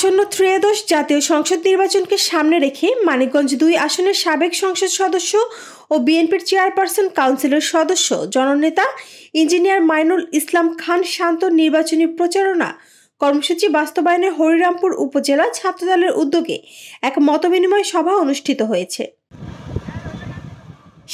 আসন্ন ত্রয়োদশ জাতীয় সংসদ নির্বাচনকে সামনে রেখে মানিকগঞ্জ ২ আসনের সাবেক সংসদ সদস্য ও বিএনপির চেয়ারপারসন কাউন্সিলের সদস্য জননেতা ইঞ্জিনিয়ার মাইনুল ইসলাম খান শান্ত নির্বাচনী প্রচারণা কর্মসূচি বাস্তবায়নে হরিরামপুর উপজেলা ছাত্রদলের উদ্যোগে এক মতবিনিময় সভা অনুষ্ঠিত হয়েছে।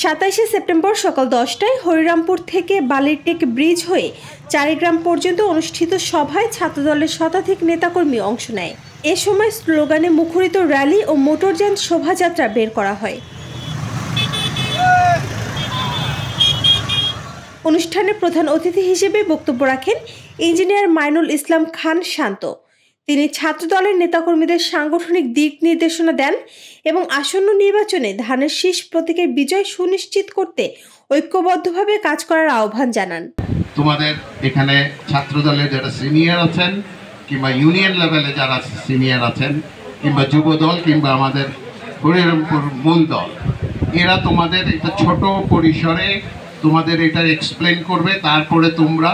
২৭শে সেপ্টেম্বর সকাল ১০টায় হরিরামপুর থেকে বালিরটেক ব্রিজ হয়ে চারিগ্রাম পর্যন্ত অনুষ্ঠিত সভায় ছাত্রদলের শতাধিক নেতাকর্মী অংশ নেয়। এ সময় স্লোগানে মুখরিত র্যালি ও মোটরযান শোভাযাত্রা বের করা হয়। অনুষ্ঠানে প্রধান অতিথি হিসেবে বক্তব্য রাখেন ইঞ্জিনিয়ার মাইনুল ইসলাম খান শান্ত। তিনি ছাত্রদলের নেতাকর্মীদের সাংগঠনিক দিক নির্দেশনা দেন এবং আসন্ন নির্বাচনে ধানের শীষ প্রতীকের বিজয় সুনিশ্চিত করতে ঐক্যবদ্ধভাবে কাজ করার আহ্বান জানান। তোমাদের এখানে ছাত্রদলের যারা সিনিয়র আছেন কিংবা ইউনিয়ন লেভেলে যারা সিনিয়র আছেন কিংবা যুব দল কিংবা আমাদের হরিরামপুর মূল দল, এরা তোমাদের একটা ছোট পরিসরে তোমাদের এটা এক্সপ্লেন করবে। তারপরে তোমরা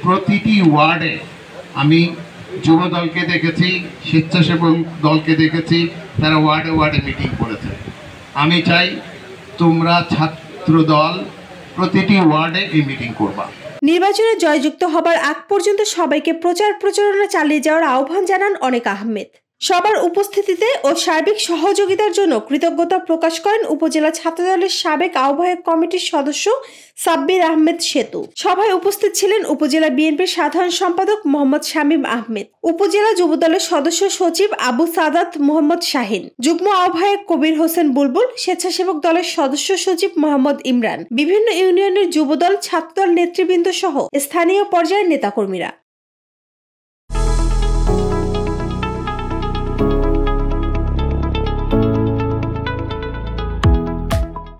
প্রতিটি ওয়ার্ডে, আমি যুব দলকে দেখেছি, স্বেচ্ছাসেবক দলকে দেখেছি, তারা ওয়ার্ডে ওয়ার্ডে মিটিং করেছে। আমি চাই তোমরা ছাত্র দল প্রতিটি ওয়ার্ডে এই মিটিং করবা। নির্বাচনে জয়যুক্ত হবার আগ পর্যন্ত সবাইকে প্রচারণা চালিয়ে যাওয়ার আহ্বান জানান অনেক আহমেদ। সবার উপস্থিতিতে ও সার্বিক সহযোগিতার জন্য কৃতজ্ঞতা প্রকাশ করেন উপজেলা ছাত্রদলের সাবেক আহ্বায়ক কমিটির সদস্য সাব্বির আহমেদ সেতু। সভায় উপস্থিত ছিলেন উপজেলা বিএনপির সাধারণ সম্পাদক মোহাম্মদ শামীম আহমেদ, উপজেলা যুবদলের সদস্য সচিব আবু সাদাত মোহাম্মদ শাহিন, যুগ্ম আহ্বায়ক কবির হোসেন বুলবুল, স্বেচ্ছাসেবক দলের সদস্য সচিব মোহাম্মদ ইমরান, বিভিন্ন ইউনিয়নের যুবদল ছাত্রদল নেতৃবৃন্দ সহ স্থানীয় পর্যায়ের নেতাকর্মীরা।